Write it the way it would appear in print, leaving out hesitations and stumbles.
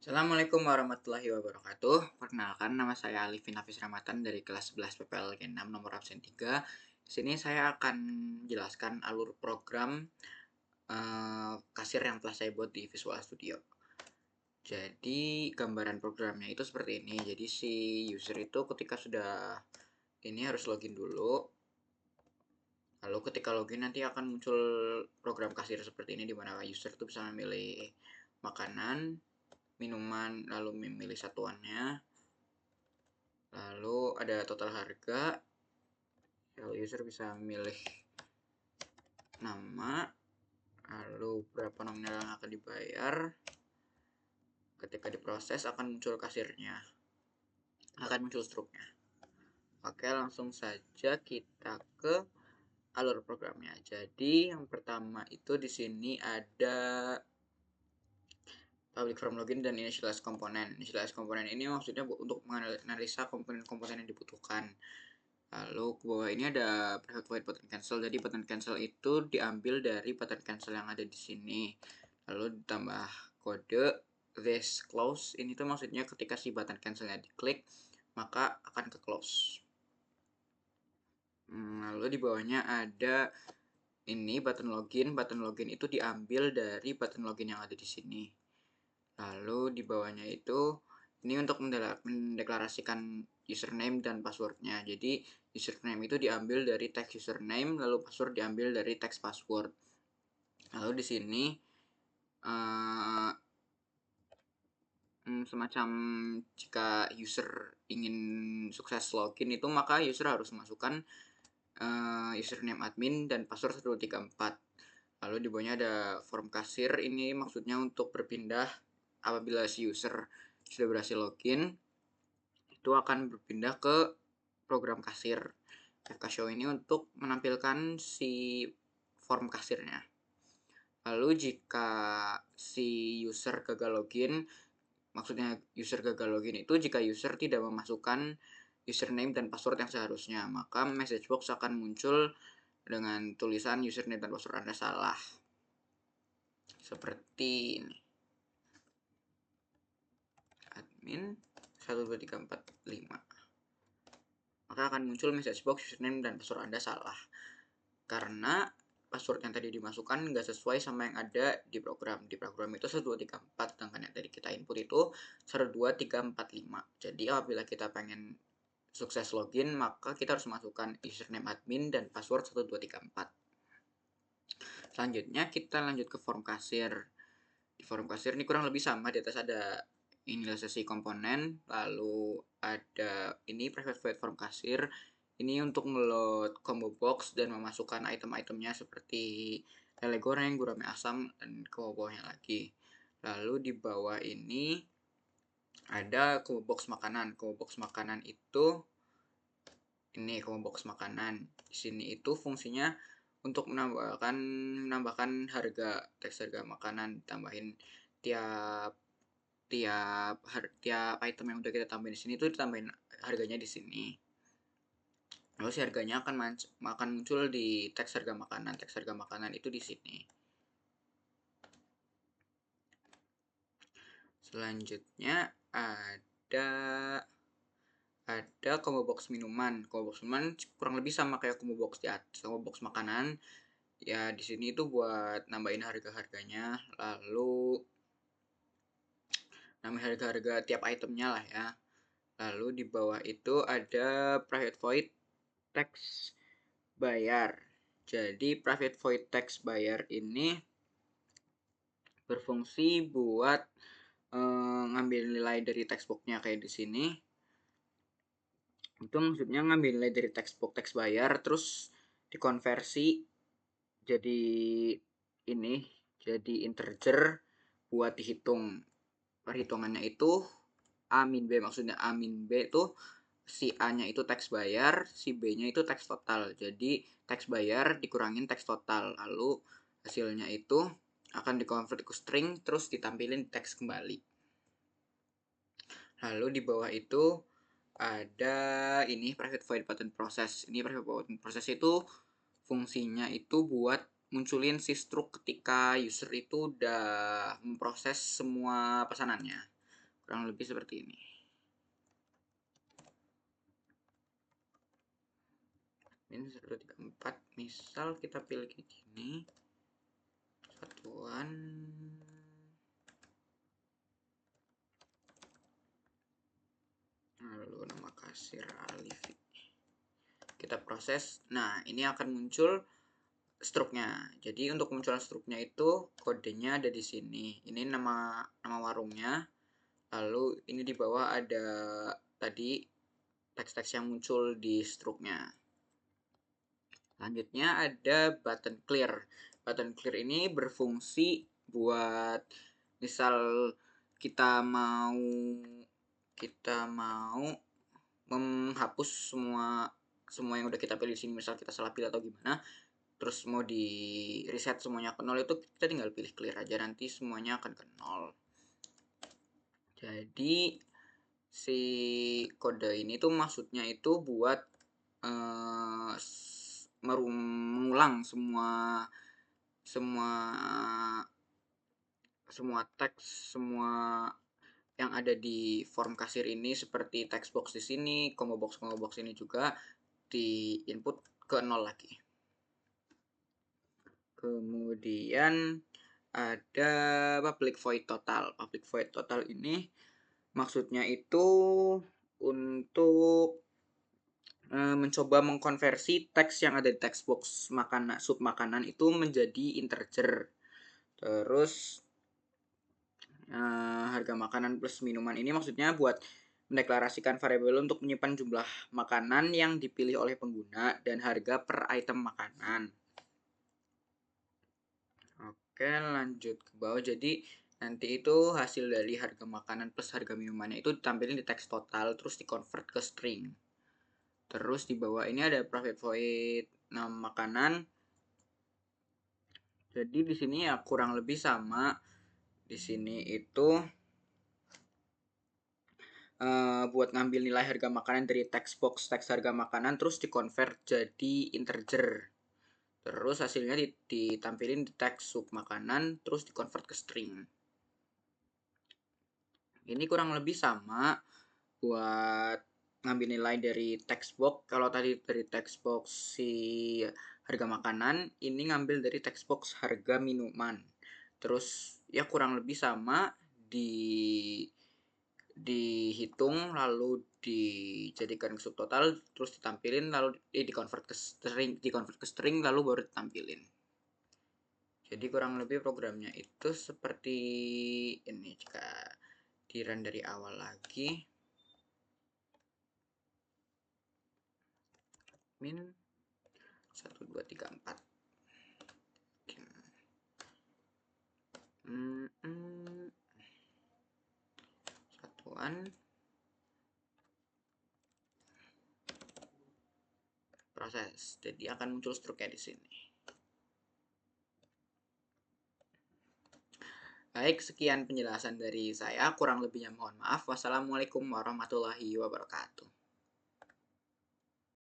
Assalamualaikum warahmatullahi wabarakatuh. Perkenalkan, nama saya Alifin Hafiz Ramatan dari kelas 11 PPLG 6 nomor absen 3. Di sini saya akan menjelaskan alur program kasir yang telah saya buat di Visual Studio. Jadi gambaran programnya itu seperti ini. Jadi si user itu ketika sudah ini harus login dulu. Lalu ketika login nanti akan muncul program kasir seperti ini, di mana user itu bisa memilih makanan, minuman, lalu memilih satuannya, lalu ada total harga, lalu user bisa memilih nama, lalu berapa nominal yang akan dibayar. Ketika diproses akan muncul kasirnya, akan muncul struknya. Oke, langsung saja kita ke alur programnya. Jadi yang pertama itu di sini ada public from login dan initialize komponen. Initialize komponen ini maksudnya untuk menganalisa komponen-komponen yang dibutuhkan. Lalu ke bawah ini ada private void button cancel. Jadi button cancel itu diambil dari button cancel yang ada di sini. Lalu ditambah kode this close. Ini tuh maksudnya ketika si button cancelnya diklik, maka akan ke close. Lalu di bawahnya ada ini button login. Button login itu diambil dari button login yang ada di sini. Lalu di bawahnya itu ini untuk mendeklarasikan username dan passwordnya. Jadi username itu diambil dari teks username, lalu password diambil dari teks password. Lalu di sini semacam jika user ingin sukses login itu, maka user harus masukkan username admin dan password 1234. Lalu di bawahnya ada form kasir. Ini maksudnya untuk berpindah apabila si user sudah berhasil login, itu akan berpindah ke program kasir. FK Show ini untuk menampilkan si form kasirnya. Lalu jika si user gagal login, maksudnya user gagal login itu jika user tidak memasukkan username dan password yang seharusnya, maka message box akan muncul dengan tulisan username dan password Anda salah. Seperti ini. Admin 12345. Maka akan muncul message box username dan password Anda salah. Karena password yang tadi dimasukkan nggak sesuai sama yang ada di program. Di program itu 1234, sedangkan yang tadi kita input itu 12345. Jadi apabila kita pengen sukses login, maka kita harus masukkan username admin dan password 1234. Selanjutnya kita lanjut ke form kasir. Di form kasir ini kurang lebih sama. Di atas ada inisialisasi komponen, lalu ada ini private void form kasir. Ini untuk ngeload combo box dan memasukkan item-itemnya seperti lele goreng, gurame asam, dan ke bawahnya lagi. Lalu di bawah ini ada combo box makanan. Combo box makanan itu ini combo box makanan. Di sini itu fungsinya untuk menambahkan harga, teks harga makanan, tambahin tiap item yang udah kita tambahin di sini itu ditambahin harganya di sini. Lalu si harganya akan muncul di teks harga makanan. Teks harga makanan itu di sini. Selanjutnya ada combo box minuman. Combo box minuman kurang lebih sama kayak combo box di atas, combo box makanan. Ya di sini itu buat nambahin harga-harganya, lalu nambahin harga-harga tiap itemnya lah ya. Lalu di bawah itu ada private void text bayar. Jadi private void text bayar ini berfungsi buat ngambil nilai dari textbooknya kayak di sini. Itu maksudnya ngambil nilai dari textbook teks bayar terus dikonversi jadi ini, jadi integer buat dihitung. Perhitungannya itu A min B, maksudnya A min B itu si A-nya itu teks bayar, si B-nya itu teks total. Jadi teks bayar dikurangin teks total, lalu hasilnya itu akan dikonvert ke string terus ditampilin teks kembali. Lalu di bawah itu ada ini private void button process. Ini private void button process itu fungsinya itu buat munculin si struk ketika user itu udah memproses semua pesanannya. kurang lebih seperti ini. Min 1, 2, 3, 4. Misal kita pilih kayak gini, satuan lalu nama kasir Alifi, kita proses. Nah, ini akan muncul struknya. Jadi untuk kemunculan struknya itu kodenya ada di sini. Ini nama warungnya. Lalu ini di bawah ada tadi teks-teks yang muncul di struknya. Selanjutnya ada button clear. Button clear ini berfungsi buat misal kita mau menghapus semua yang udah kita pilih di sini, misal kita salah pilih atau gimana, terus mau di reset semuanya ke nol, itu kita tinggal pilih clear aja, nanti semuanya akan ke nol. Jadi si kode ini tuh maksudnya itu buat mengulang semua teks, semua yang ada di form kasir ini, seperti text box di sini, combo box ini juga di input ke nol lagi. Kemudian ada public void total. Public void total ini maksudnya itu untuk mencoba mengkonversi teks yang ada di text box sub makanan itu menjadi integer. Terus harga makanan plus minuman ini maksudnya buat mendeklarasikan variabel untuk menyimpan jumlah makanan yang dipilih oleh pengguna dan harga per item makanan. Oke, lanjut ke bawah. Jadi nanti itu hasil dari harga makanan plus harga minumannya itu ditampilin di teks total, terus di-convert ke string. Terus di bawah ini ada private void nama makanan. Jadi di sini ya kurang lebih sama. Di sini itu buat ngambil nilai harga makanan dari text box teks harga makanan, terus di-convert jadi integer. Terus hasilnya ditampilin di teks sub makanan, terus di-convert ke string. Ini kurang lebih sama buat ngambil nilai dari text box. Kalau tadi dari text box si harga makanan, ini ngambil dari text box harga minuman. Terus ya kurang lebih sama, dihitung lalu dijadikan subtotal, terus ditampilin, lalu di-convert ke string lalu baru ditampilin. Jadi kurang lebih programnya itu seperti ini. Jika di run dari awal lagi, min 1, 2, 3, 4. Satuan proses. Jadi akan muncul struknya di sini. Baik, sekian penjelasan dari saya. Kurang lebihnya mohon maaf. Wassalamualaikum warahmatullahi wabarakatuh.